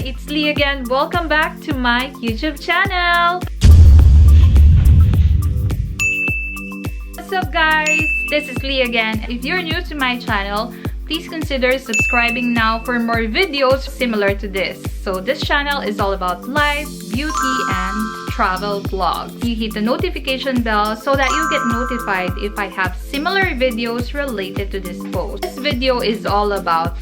it's Lee again. Welcome back to my YouTube channel. What's up guys? This is Lee again. If you're new to my channel, please consider subscribing now for more videos similar to this. So this channel is all about life, beauty, and travel vlogs. You hit the notification bell so that you get notified if I have similar videos related to this post. This video is all about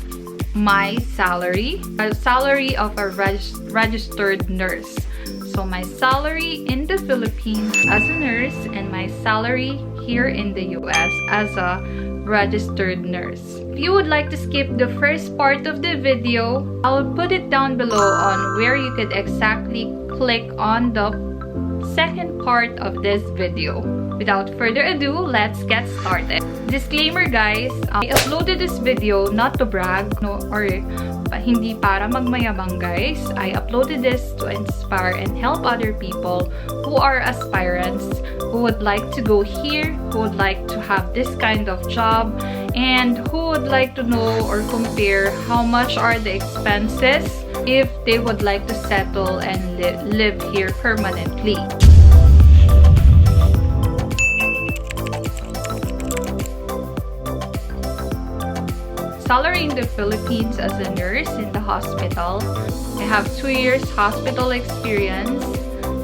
my salary, a salary of a registered nurse. So my salary in the Philippines as a nurse and my salary here in the US as a registered nurse. If you would like to skip the first part of the video, I will put it down below on where you could exactly click on the second part of this video. Without further ado, let's get started. Disclaimer guys, I uploaded this video not to brag or hindi para magmayabang guys. I uploaded this to inspire and help other people who are aspirants, who would like to go here, who would like to have this kind of job, and who would like to know or compare how much are the expenses if they would like to settle and live here permanently. Salary in the Philippines as a nurse in the hospital. I have 2 years hospital experience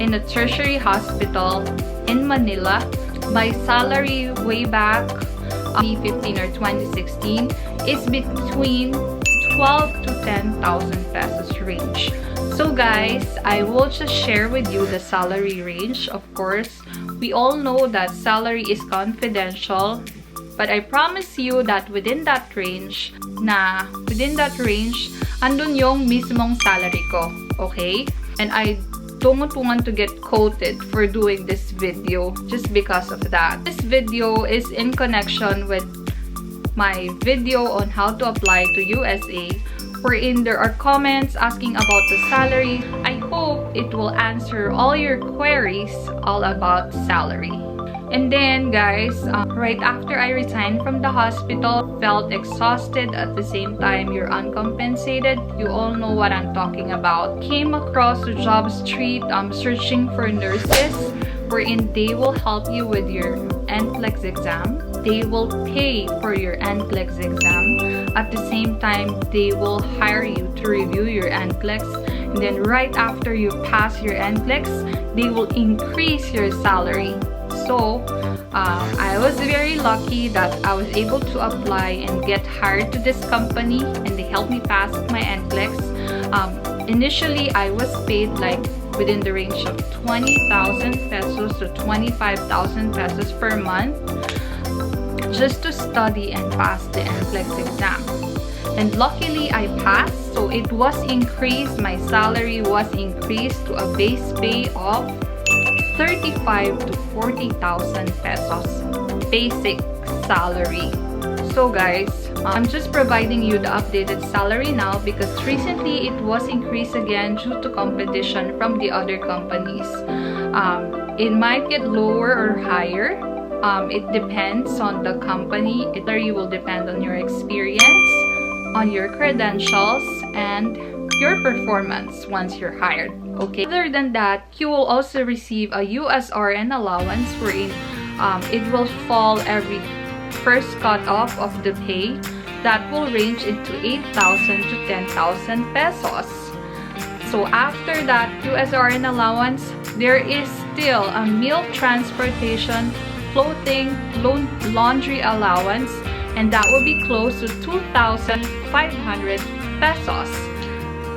in a tertiary hospital in Manila. My salary way back 2015 or 2016 is between 12 to 10,000 pesos range. So guys, I will just share with you the salary range. Of course, we all know that salary is confidential. But I promise you that within that range, andun yung mismong salary ko, okay? And I don't want to get quoted for doing this video just because of that. This video is in connection with my video on how to apply to USA, wherein there are comments asking about the salary. I hope it will answer all your queries all about salary. And then guys, right after I resigned from the hospital, felt exhausted at the same time you're uncompensated. You all know what I'm talking about. Came across the job street searching for nurses wherein they will help you with your NCLEX exam. They will pay for your NCLEX exam. At the same time, they will hire you to review your NCLEX. And then right after you pass your NCLEX, they will increase your salary. So, I was very lucky that I was able to apply and get hired to this company, and they helped me pass my NCLEX. Initially, I was paid like within the range of 20,000 pesos to 25,000 pesos per month just to study and pass the NCLEX exam. And luckily, I passed, so it was increased. My salary was increased to a base pay of 35 to 40,000 pesos basic salary. So guys, I'm just providing you the updated salary now because recently it was increased again due to competition from the other companies. It might get lower or higher. It depends on the company. It will depend on your experience, on your credentials, and your performance once you're hired. Okay. Other than that, you will also receive a USRN allowance wherein it will fall every first cut-off of the pay. That will range into 8,000 to 10,000 pesos. So after that USRN allowance, there is still a meal transportation, clothing, laundry allowance, and that will be close to 2,500 pesos.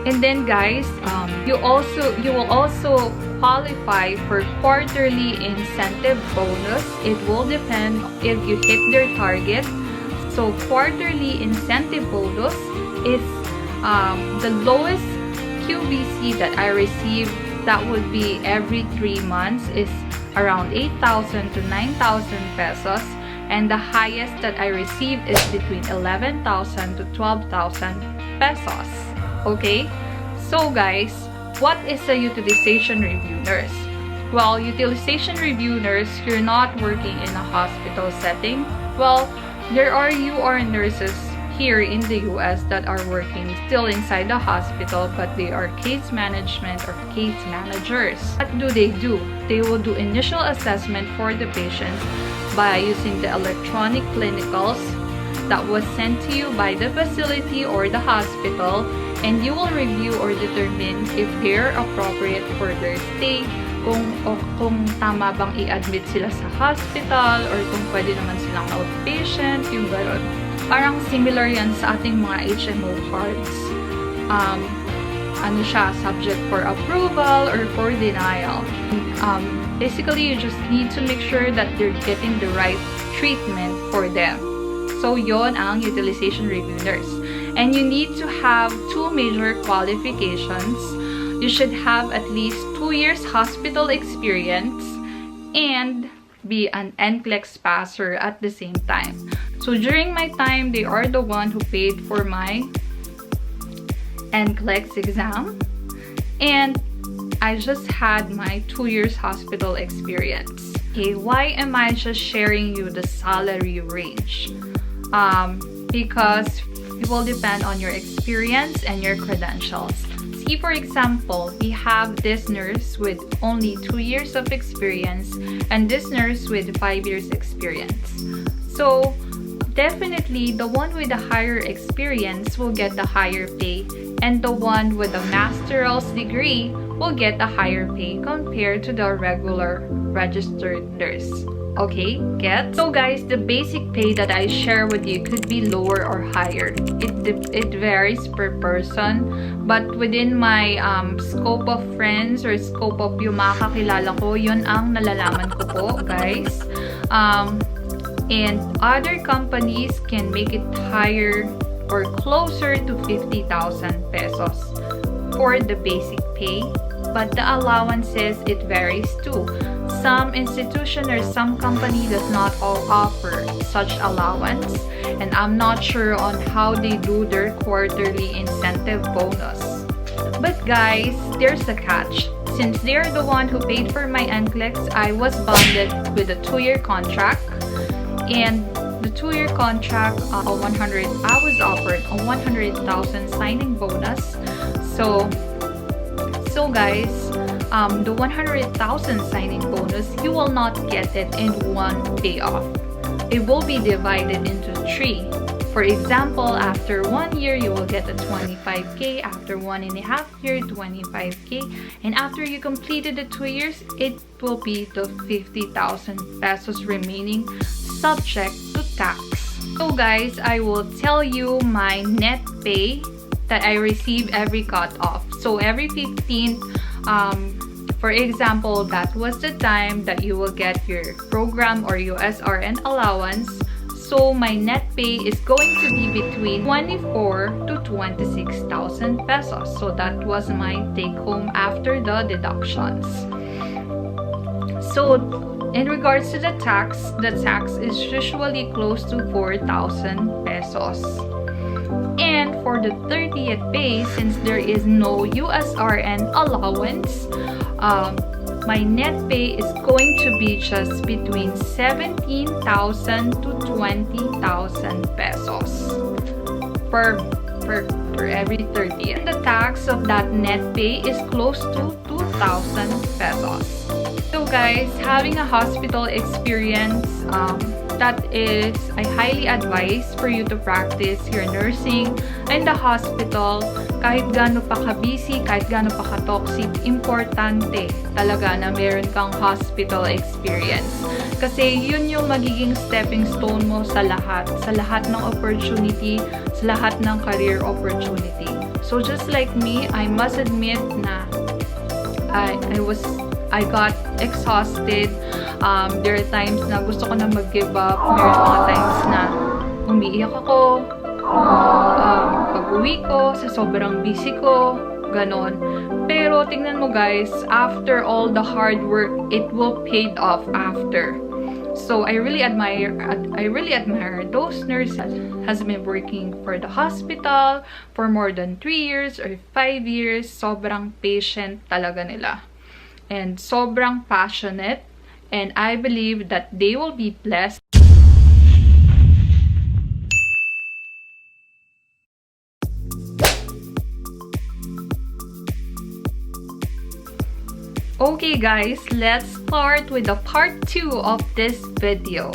And then guys, you will also qualify for quarterly incentive bonus. It will depend if you hit their target. So quarterly incentive bonus is the lowest QBC that I receive. That would be every 3 months is around 8,000 to 9,000 pesos. And the highest that I receive is between 11,000 to 12,000 pesos. Okay, so guys, what is a utilization review nurse? Well, utilization review nurse, you're not working in a hospital setting. Well, there are UR nurses here in the US that are working still inside the hospital, but they are case management or case managers. What do? They will do initial assessment for the patients by using the electronic clinicals that was sent to you by the facility or the hospital, and you will review or determine if they're appropriate for their stay, kung tama bang i-admit sila sa hospital, or kung pwede naman silang outpatient, yung gano'n. Parang similar yan sa ating mga HMO cards. Ano siya, subject for approval or for denial. Basically, you just need to make sure that they're getting the right treatment for them. So, yon ang utilization review nurse. And you need to have 2 major qualifications. You should have at least 2 years hospital experience and be an NCLEX passer at the same time. So during my time, they are the one who paid for my NCLEX exam, and I just had my 2 years hospital experience. Okay, why am I just sharing you the salary range? Because it will depend on your experience and your credentials. See, for example, we have this nurse with only 2 years of experience and this nurse with 5 years experience. So definitely the one with the higher experience will get the higher pay, and the one with a master's degree will get a higher pay compared to the regular registered nurse. Okay, get? So guys, the basic pay that I share with you could be lower or higher. It varies per person, but within my scope of friends or scope of yung mga kakilala ko, yun ang nalalaman ko po, guys. And other companies can make it higher or closer to 50,000 pesos for the basic pay, but the allowances, it varies too. Some institution or some company does not all offer such allowance, and I'm not sure on how they do their quarterly incentive bonus. But guys, there's a catch. Since they're the one who paid for my NCLEX, I was bonded with a 2-year contract, and the 2-year contract, I was offered a 100,000 signing bonus. So guys, the 100,000 signing bonus, you will not get it in one payoff. It will be divided into 3. For example, after 1 year, you will get a 25K. After 1.5 years, 25K. And after you completed the 2 years, it will be the 50,000 pesos remaining, subject to tax. So guys, I will tell you my net pay that I receive every cut-off. So every 15th, for example, that was the time that you will get your program or USRN allowance. So my net pay is going to be between 24 to 26,000 pesos. So that was my take home after the deductions. So in regards to the tax is usually close to 4,000 pesos. And for the 30th pay, since there is no USRN allowance, my net pay is going to be just between 17,000 to 20,000 pesos per every 30. And the tax of that net pay is close to 2,000 pesos. So guys, having a hospital experience, that is, I highly advise for you to practice your nursing in the hospital. Kahit gaano pa ka-busy, kahit gaano pa ka-toxic, importante talaga na meron kang hospital experience. Kasi yun yung magiging stepping stone mo sa lahat ng opportunity, sa lahat ng career opportunity. So just like me, I must admit na I got exhausted. There are times na gusto ko na mag-give up. Meron mga times na umiiyak ako. Pag-uwi ko, sa sobrang busy ko, ganon. Pero tingnan mo guys, after all the hard work, it will paid off after. So I really admire those nurses that has been working for the hospital for more than 3 years or 5 years. Sobrang patient talaga nila. And sobrang passionate, and I believe that they will be blessed Okay guys, let's start with the part 2 of this video.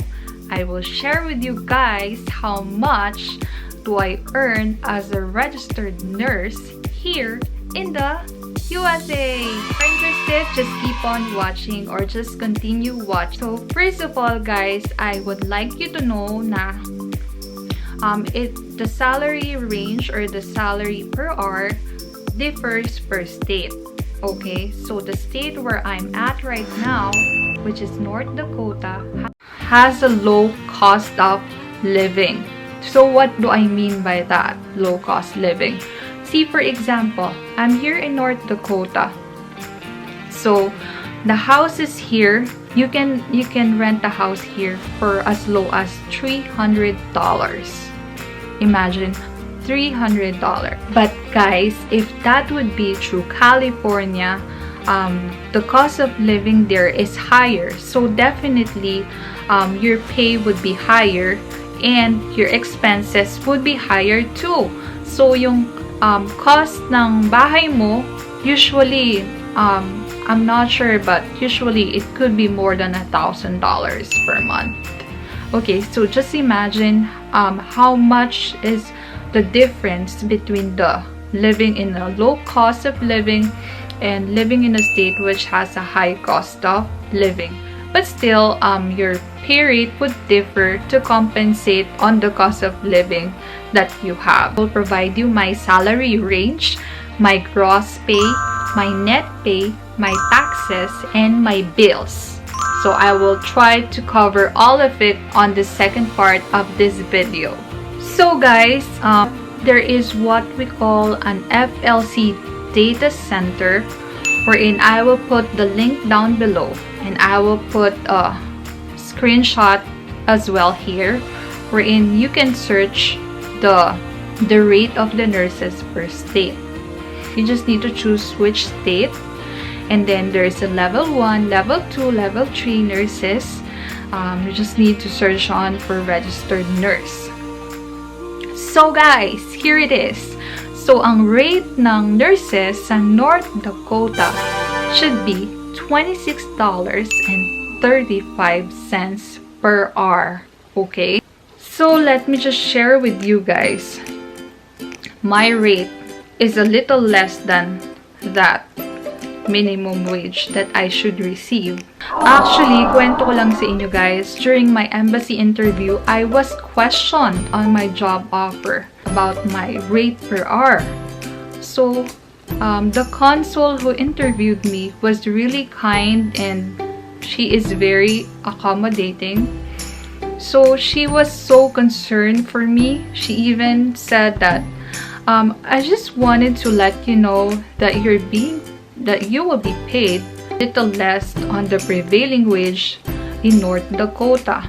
I will share with you guys how much do I earn as a registered nurse here in the USA. If you're interested, just keep on watching or just continue watching. So first of all guys, I would like you to know na the salary range or the salary per hour differs per state. Okay, so the state where I'm at right now, which is North Dakota, has a low cost of living. So what do I mean by that, low cost living? See, for example, I'm here in North Dakota. So the houses here, you can rent a house here for as low as $300. Imagine $300. But guys, if that would be through California, the cost of living there is higher. So definitely your pay would be higher and your expenses would be higher too. So yung cost ng bahay mo, usually I'm not sure, but usually it could be more than $1,000 per month. Okay, so just imagine how much is the difference between the living in a low cost of living and living in a state which has a high cost of living. But still, your pay rate would differ to compensate on the cost of living that you have. I will provide you my salary range, my gross pay, my net pay, my taxes, and my bills. So I will try to cover all of it on the second part of this video. So guys, there is what we call an FLC data center, wherein I will put the link down below and I will put a screenshot as well here, wherein you can search the rate of the nurses per state. You just need to choose which state, and then there's a level 1, level 2, level 3 nurses. You just need to search on for registered nurse. So guys, here it is. So ang rate ng nurses sa North Dakota should be $26.35 per hour. Okay? So let me just share with you guys. My rate is a little less than that minimum wage that I should receive. Actually, kwento ko lang sa inyo guys, during my embassy interview, I was questioned on my job offer about my rate per hour. So, the consul who interviewed me was really kind and she is very accommodating. So, she was so concerned for me. She even said that, I just wanted to let you know that you will be paid a little less on the prevailing wage in North Dakota.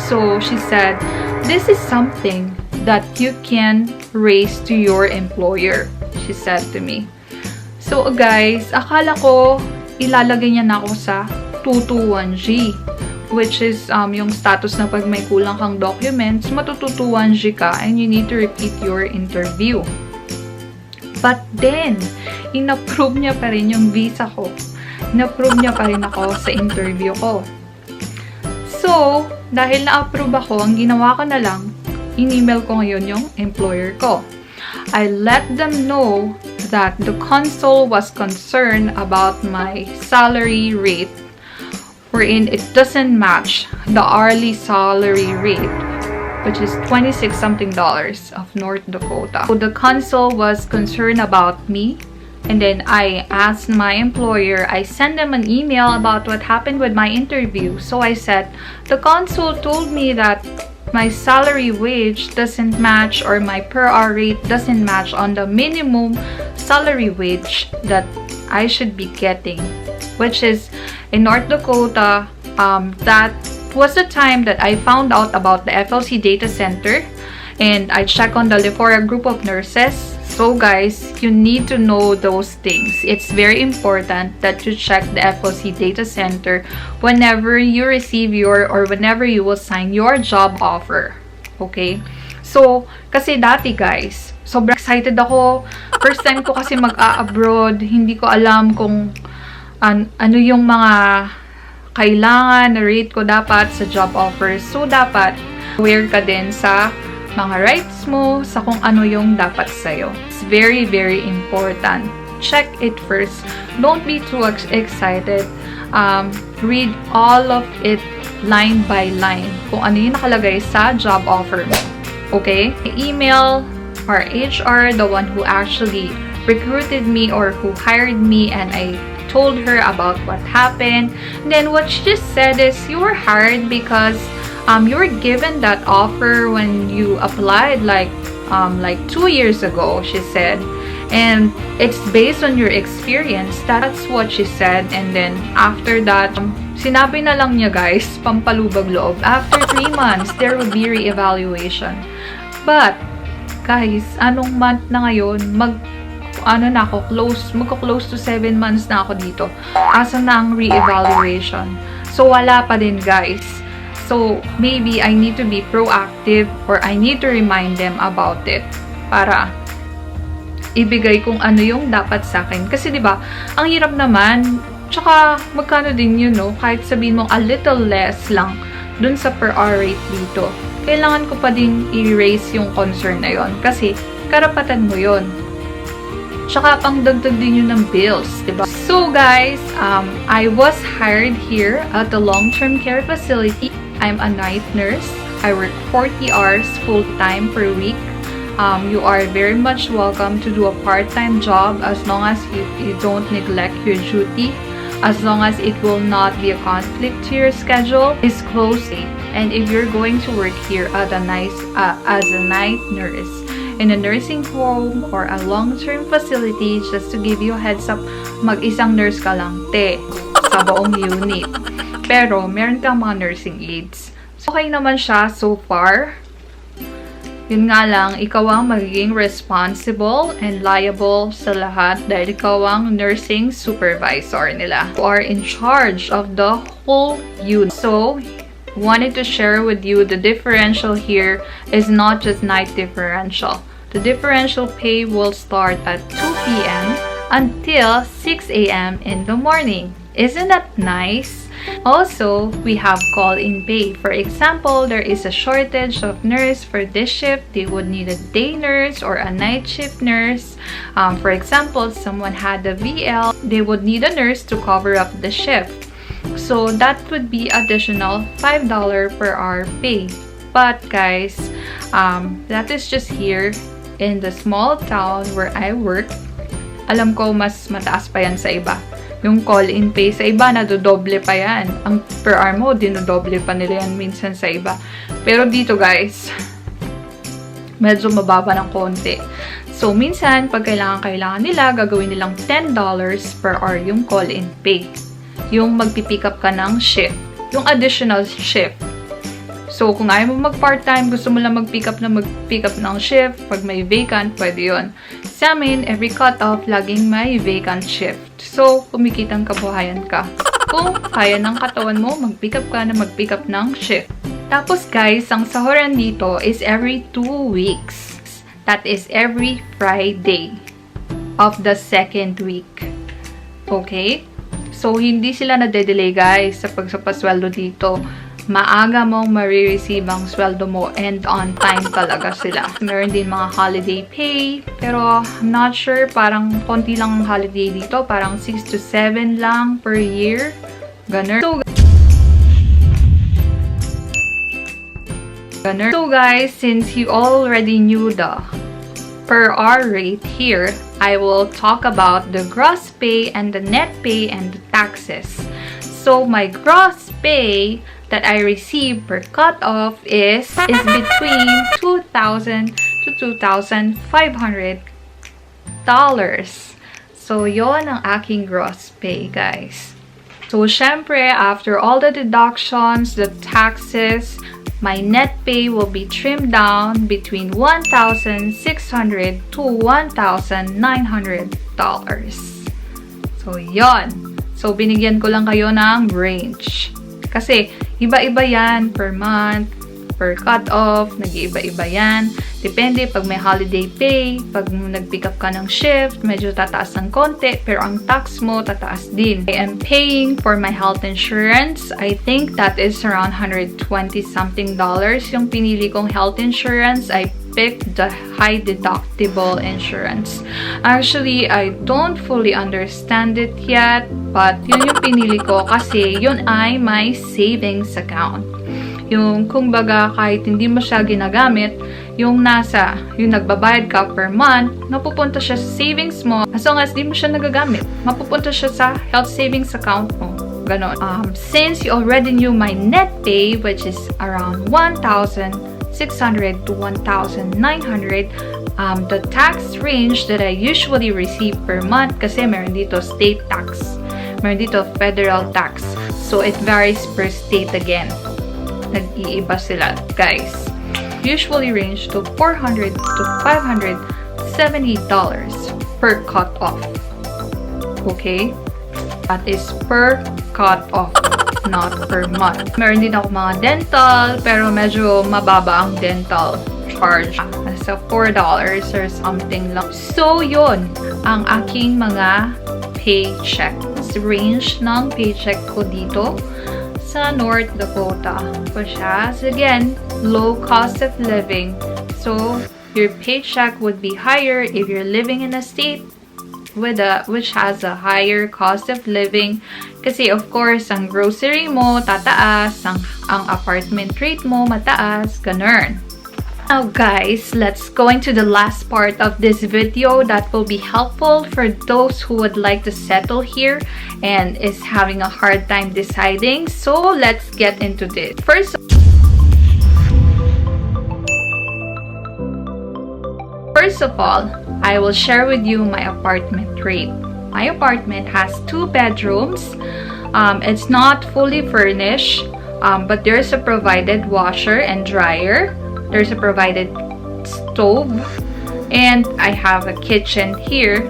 So she said, this is something that you can raise to your employer, she said to me. So guys, akala ko ilalagay niya na ako sa 221G, which is yung status na pag may kulang kang documents, matututuan-G ka and you need to repeat your interview. But then, in-approve niya pa rin yung visa ko. In-approve niya pa rin ako sa interview ko. So, dahil na-approve ako, ang ginawa ko na lang, in-email ko ngayon yung employer ko. I let them know that the consul was concerned about my salary rate, wherein it doesn't match the hourly salary rate, which is $26 something of North Dakota. So the consul was concerned about me, and then I asked my employer, I sent them an email about what happened with my interview. So I said, the consul told me that my salary wage doesn't match, or my per hour rate doesn't match on the minimum salary wage that I should be getting, which is in North Dakota, that was the time that I found out about the FLC data center, and I checked on the Lefora group of nurses. So guys, you need to know those things. It's very important that you check the FLC data center whenever you receive or whenever you will sign your job offer. Okay? So, kasi dati guys, sobrang excited ako. First time ko kasi mag-a-abroad. Hindi ko alam kung ano yung mga kailangan na rate ko dapat sa job offers. So, dapat aware ka din sa mga rights mo, sa kung ano yung dapat sa'yo. It's very, very important. Check it first. Don't be too excited. Read all of it line by line. Kung ano yung nakalagay sa job offer mo. Okay? Email our HR, the one who actually recruited me or who hired me, and I told her about what happened. And then what she just said is, you were hired because you were given that offer when you applied like 2 years ago, she said. And it's based on your experience. That's what she said. And then after that, sinabi na lang niya, guys, pampalubag loob. After 3 months, there will be re-evaluation. But guys, anong month na ngayon? Magko-close to 7 months na ako dito. Asa na ang re-evaluation? So, wala pa din, guys. So, maybe I need to be proactive or I need to remind them about it para ibigay kung ano yung dapat sa akin. Kasi, di ba, ang hirap naman, tsaka magkano din yun, no? Kahit sabihin mo a little less lang dun sa per hour rate dito. Kailangan ko pa din i-raise yung concern na yon kasi karapatan mo yon. Tsaka pang dagdag din yun ng bills, diba? So guys, I was hired here at the long-term care facility. I'm a night nurse. I work 40 hours full-time per week. You are very much welcome to do a part-time job as long as you don't neglect your duty. As long as it will not be a conflict to your schedule, is closely. And if you're going to work here as a night nurse in a nursing home or a long-term facility, just to give you a heads up, mag-isang nurse ka lang, sa buong unit. Pero, meron kang mga nursing aides. So, okay naman siya so far. Yun nga lang, ikaw ang magiging responsible and liable sa lahat dahil ikaw ang nursing supervisor nila. You are in charge of the whole unit. So, wanted to share with you the differential here is not just night differential. The differential pay will start at 2 p.m. until 6 a.m. in the morning. Isn't that nice? Also, we have call-in pay. For example, there is a shortage of nurse for this shift. They would need a day nurse or a night shift nurse. For example, someone had a VL. They would need a nurse to cover up the shift. So, that would be additional $5 per hour pay. But guys, that is just here in the small town where I work. Alam ko, mas mataas pa yan sa iba. Yung call-in pay sa iba, nadodoble pa yan. Ang per hour mo, dinodoble pa nila yan minsan sa iba. Pero dito guys, medyo mababa ng konti. So, minsan, pag kailangan nila, gagawin nilang $10 per hour yung call-in pay. Yung magpipick up ka ng shift. Yung additional shift. So, kung ayaw mo mag-part-time, gusto mo lang mag-pick up ng shift, pag may vacant, pwede yun. Sa amin, every cut-off, laging may vacant shift. So, kumikitang kabuhayan ka. Kung kaya ng katawan mo, mag-pick up ka na mag-pick up ng shift. Tapos guys, ang sahuran dito is every 2 weeks. That is every Friday of the second week. Okay? So, hindi sila nade-delay guys sa pagsapasweldo dito. Maaga mong marireceive ang sweldo mo and on time talaga sila. Meron din mga holiday pay, pero I'm not sure, parang konti lang ang holiday dito, parang 6 to 7 lang per year. Ganun. So guys, since you already knew the per hour rate here, I will talk about the gross pay and the net pay and the taxes. So my gross pay that I receive per cutoff is between $2,000 to $2,500. So, yon ang aking gross pay, guys. So, syempre, after all the deductions, the taxes, my net pay will be trimmed down between $1,600 to $1,900. So, yon. So, binigyan ko lang kayo ng range. Kasi, iba-iba yan per month, per cut-off, nag-iiba-iba yan. Depende pag may holiday pay, pag nag-pick up ka ng shift, medyo tataas ng konti, pero ang tax mo tataas din. I am paying for my health insurance. I think that is around $120 something. Yung pinili kong health insurance, I picked the high deductible insurance. Actually, I don't fully understand it yet, but yun yung pinili ko kasi yun ay my savings account. Yung kung baga kahit hindi mo siya ginagamit, yung nagbabayad ka per month, napupunta siya sa savings mo. As long as di mo siya nagagamit, mapupunta siya sa health savings account mo. Ganon. Since you already knew my net pay, which is around 1,600 to 1,900, the tax range that I usually receive per month, kasi meron dito state tax, meron dito federal tax. So, it varies per state again. Nag-iiba sila, guys. Usually range to $400 to $570 per cut-off. Okay? That is per cut-off, not per month. Meron din ako mga dental, pero medyo mababa ang dental charge. Nasa $4 or something lang. So, yun ang aking mga paycheck. Range ng paycheck ko dito sa North Dakota, which has, again, low cost of living. So, your paycheck would be higher if you're living in a state which has a higher cost of living. Kasi, of course, ang grocery mo, tataas. Ang apartment rate mo, mataas. Ganun. Now guys, let's go into the last part of this video that will be helpful for those who would like to settle here and is having a hard time deciding. So let's get into this. First of all, I will share with you my apartment rate. My apartment has 2 bedrooms. It's not fully furnished, but there's a provided washer and dryer. There's a provided stove, and I have a kitchen here,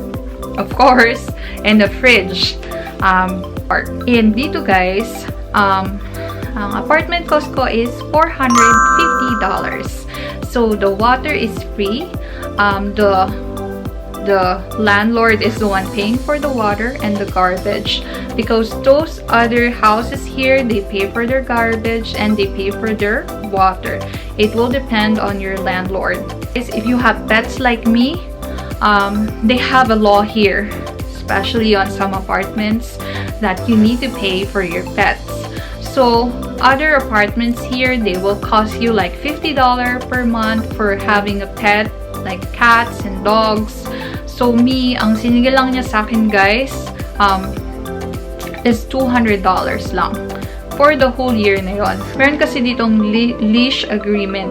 of course, and a fridge. And dito guys, ang apartment cost ko is $450. So the water is free. The landlord is the one paying for the water and the garbage, because those other houses here, they pay for their garbage and they pay for their water. It will depend on your landlord. If you have pets like me, they have a law here, especially on some apartments, that you need to pay for your pets. So other apartments here, they will cost you like $50 per month for having a pet, like cats and dogs. So me, ang sinigil lang niya sa akin guys, is $200 lang for the whole year na yon. Meron kasi ditong lease agreement.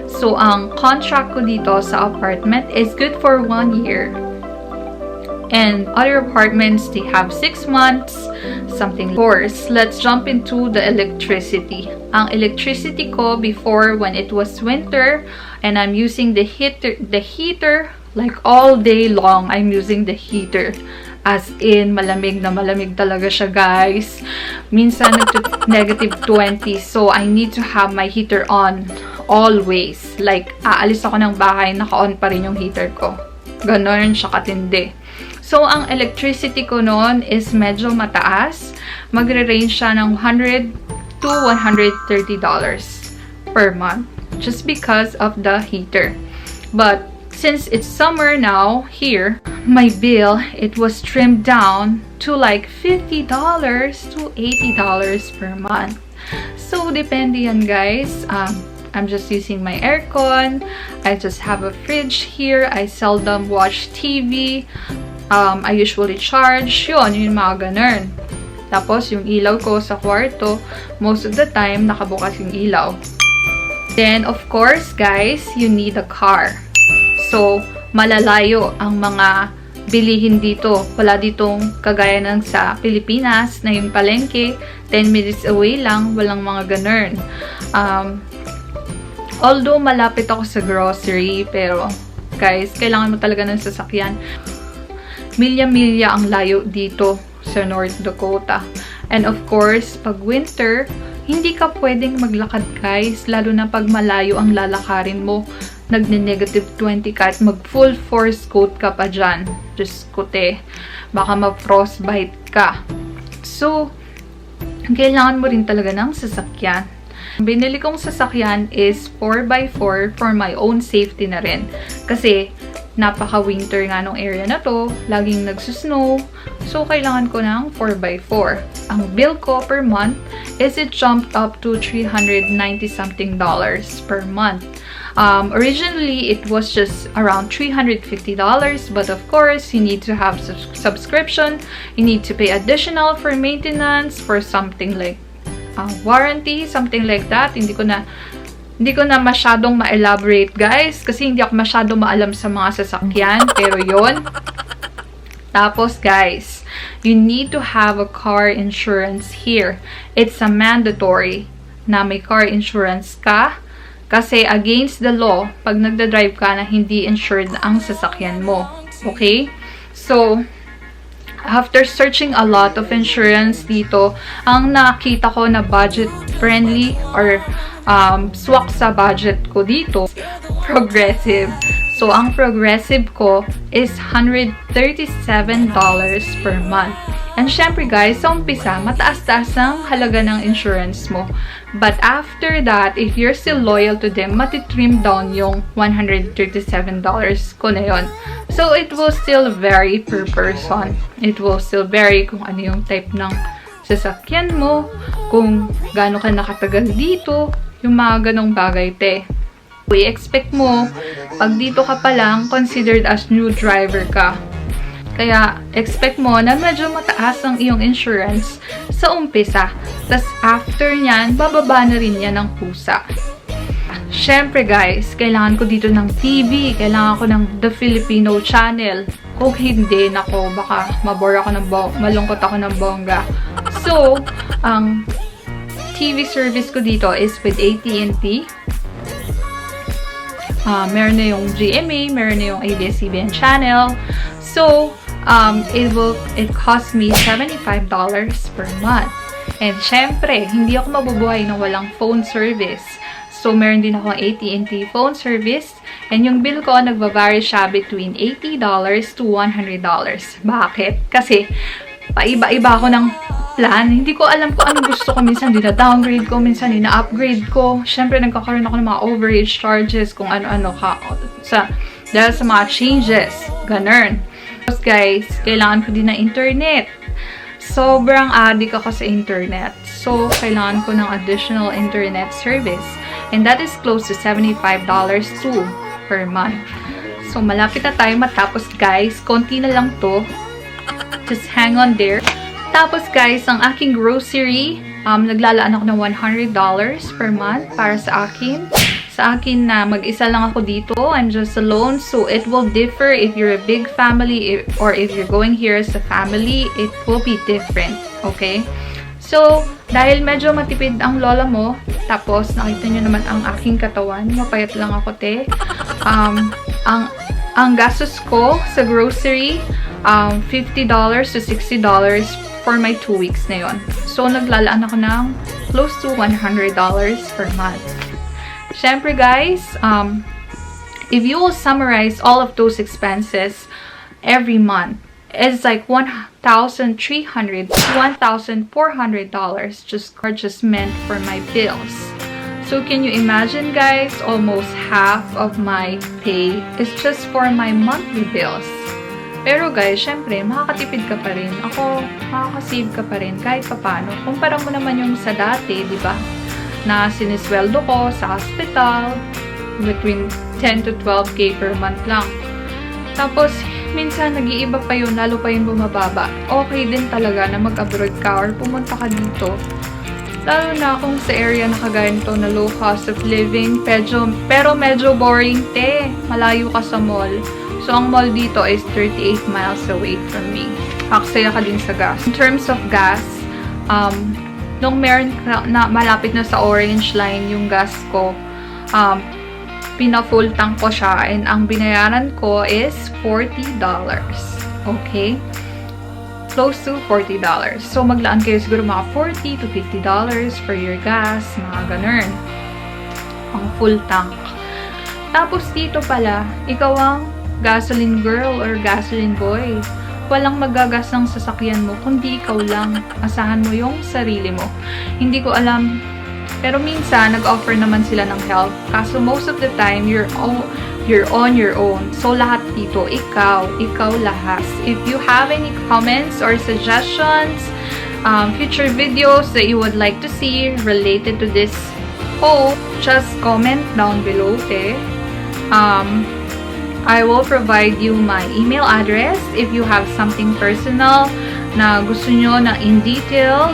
So ang contract ko dito sa apartment is good for 1 year. And other apartments, they have 6 months, something. Of course, let's jump into the electricity. Ang electricity ko before, when it was winter, and I'm using the heater, like all day long, I'm using the heater. As in, malamig na malamig talaga siya, guys. Minsan, -20. So, I need to have my heater on always. Like, aalis ako ng bahay, naka-on pa rin yung heater ko. Ganon siya katindi. So, ang electricity ko noon is medyo mataas. Magre-range siya ng $100 to $130 per month. Just because of the heater. But, since it's summer now, here, my bill, it was trimmed down to like $50 to $80 per month. So, depende yan, guys. I'm just using my aircon. I just have a fridge here. I seldom watch TV. I usually charge. Yun mga ganun. Tapos, yung ilaw ko sa kwarto, most of the time, nakabukas yung ilaw. Then, of course, guys, you need a car. So, malalayo ang mga bilihin dito. Wala ditong kagaya ng sa Pilipinas na yung palengke, 10 minutes away lang, walang mga ganun. Although malapit ako sa grocery, pero guys, kailangan mo talaga ng sasakyan. Milya-milya ang layo dito sa North Dakota. And of course, pag winter, hindi ka pwedeng maglakad guys, lalo na pag malayo ang lalakarin mo. Nagne-negative 20 ka at mag-full force coat ka pa dyan. Just kote, baka ma-frostbite ka. So, kailangan mo rin talaga ng sasakyan. Binili kong sasakyan is 4x4 for my own safety na rin. Kasi, napaka-winter nga nung area na to. Laging nagsusnow. So, kailangan ko ng 4x4. Ang bill ko per month is it jumped up to $390 something per month. Originally, it was just around $350, but of course, you need to have subscription. You need to pay additional for maintenance, for something like warranty, something like that. Hindi ko na masyadong ma-elaborate, guys, kasi hindi ako masyadong maalam sa mga sasakyan, pero yon. Tapos, guys, you need to have a car insurance here. It's a mandatory na may car insurance ka. Kasi against the law, pag nagda-drive ka na hindi insured ang sasakyan mo. Okay? So, after searching a lot of insurance dito, ang nakita ko na budget-friendly or swak sa budget ko dito, Progressive. So, ang Progressive ko is $137 per month. And syempre guys, sa umpisa, mataas-taas ang halaga ng insurance mo. But after that, if you're still loyal to them, matitrim down yung $137 ko na yun. So, it will still vary per person. It will still vary kung ano yung type ng sasakyan mo, kung gaano ka nakatagal dito, yung mga ganong bagay, te. I-expect mo, pag dito ka pa lang, considered as new driver ka. Kaya, expect mo na medyo mataas ang iyong insurance sa umpisa. Tapos, after nyan, bababa na rin yan ng pusa. Syempre guys, kailangan ko dito ng TV. Kailangan ko ng The Filipino Channel. Kung hindi, nako, baka mabore ako malungkot ako ng bongga. So, ang TV service ko dito is with AT&T. Meron na yung GMA, meron na yung ABS-CBN channel. So, it cost me $75 per month. And syempre, hindi ako mabubuhay ng walang phone service. So, meron din ako AT&T phone service. And yung bill ko, nagbabari siya between $80 to $100. Bakit? Kasi, paiba-iba ako ng plan. Hindi ko alam kung ano gusto ko. Minsan, dina-downgrade ko. Minsan, dina-upgrade ko. Syempre, nagkakaroon ako ng mga overage charges kung ano-ano dahil sa mga changes. Ganun. Tapos guys, kailangan ko din ng internet. Sobrang addict ako sa internet. So, kailangan ko ng additional internet service. And that is close to $75 too per month. So, malapit na tayo matapos guys. Konti na lang to. Just hang on there. Tapos guys, ang aking grocery, naglalaan ako ng $100 per month para sa akin. Sa akin na mag-isa lang ako dito. I'm just alone. So, it will differ if you're a big family or if you're going here as a family. It will be different. Okay? So, dahil medyo matipid ang lola mo, tapos nakita nyo naman ang aking katawan. Mapayat lang ako, te. Ang gastos ko sa grocery, $50 to $60 for my 2 weeks na yon. So, naglalaan ako ng close to $100 per month. Syempre guys, if you will summarize all of those expenses every month, it's like $1,300 to $1,400 just meant for my bills. So can you imagine guys, almost half of my pay is just for my monthly bills. Pero guys, syempre, makakatipid ka pa rin. Ako, makakasave ka pa rin kahit papano. Kumpara mo naman yung sa dati, di ba? Na sinisweldo ko sa hospital between 10 to 12K per month lang. Tapos, minsan nag-iiba pa yun, lalo pa yung bumababa. Okay din talaga na mag-abroad ka or pumunta ka dito. Lalo na kung sa area na kagaya nito na low cost of living, pero medyo boring, te. Malayo ka sa mall. So, ang mall dito is 38 miles away from me. Aksaya ka din sa gas. In terms of gas, nung meron na malapit na sa orange line yung gas ko, pina-full tank ko siya and ang binayaran ko is $40. Okay? close to $40. So, maglaan kayo siguro mga $40 to $50 for your gas, mga ganun. Ang full tank. Tapos, dito pala, ikaw ang gasoline girl or gasoline boy. Walang magagas ng sasakyan mo, kundi ikaw lang. Asahan mo yung sarili mo. Hindi ko alam, pero minsan, nag-offer naman sila ng help. Kaso, most of the time, you're on your own. So, lahat dito, ikaw lahat. If you have any comments or suggestions, future videos that you would like to see related to this poll, just comment down below, okay? I will provide you my email address if you have something personal na gusto nyo na in detail.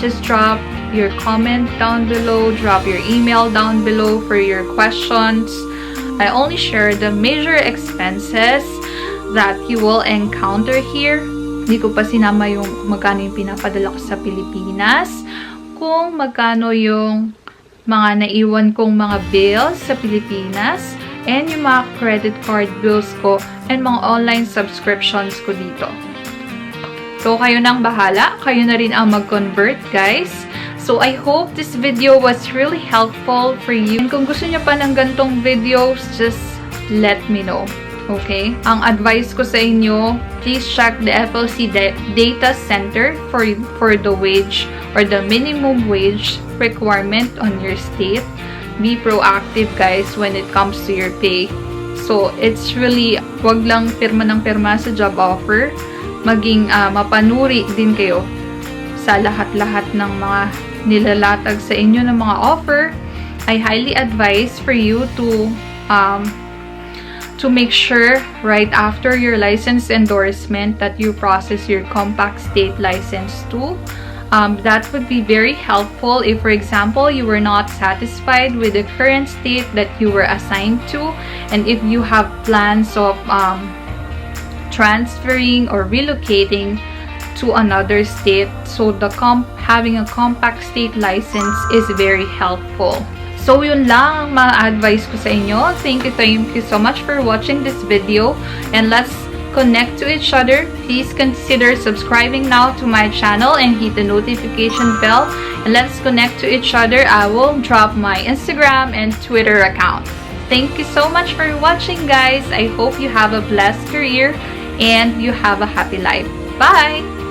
Just drop your comment down below, drop your email down below for your questions. I only share the major expenses that you will encounter here. Hindi ko pa sinama yung magkano yung pinapadala ko sa Pilipinas, kung magkano yung mga naiwan kong mga bills sa Pilipinas, and yung mga credit card bills ko, and mga online subscriptions ko dito. So, kayo nang bahala. Kayo na rin ang mag-convert, guys. So, I hope this video was really helpful for you. And kung gusto niyo pa ng gantong videos, just let me know. Okay? Ang advice ko sa inyo, please check the FLC Data Center for the wage or the minimum wage requirement on your state. Be proactive, guys, when it comes to your pay. So, it's really, wag lang pirma ng pirma sa job offer. Maging mapanuri din kayo sa lahat-lahat ng mga nilalatag sa inyo ng mga offer. I highly advise for you to make sure right after your license endorsement that you process your compact state license too. That would be very helpful if, for example, you were not satisfied with the current state that you were assigned to, and if you have plans of transferring or relocating to another state. So, having a compact state license is very helpful. So, yun lang ang ma-advise ko sa inyo. Thank you so much for watching this video, and let's connect to each other. Please consider subscribing now to my channel and hit the notification bell, and let's connect to each other. I will drop my Instagram and Twitter account. Thank you so much for watching, guys. I hope you have a blessed career and you have a happy life. Bye!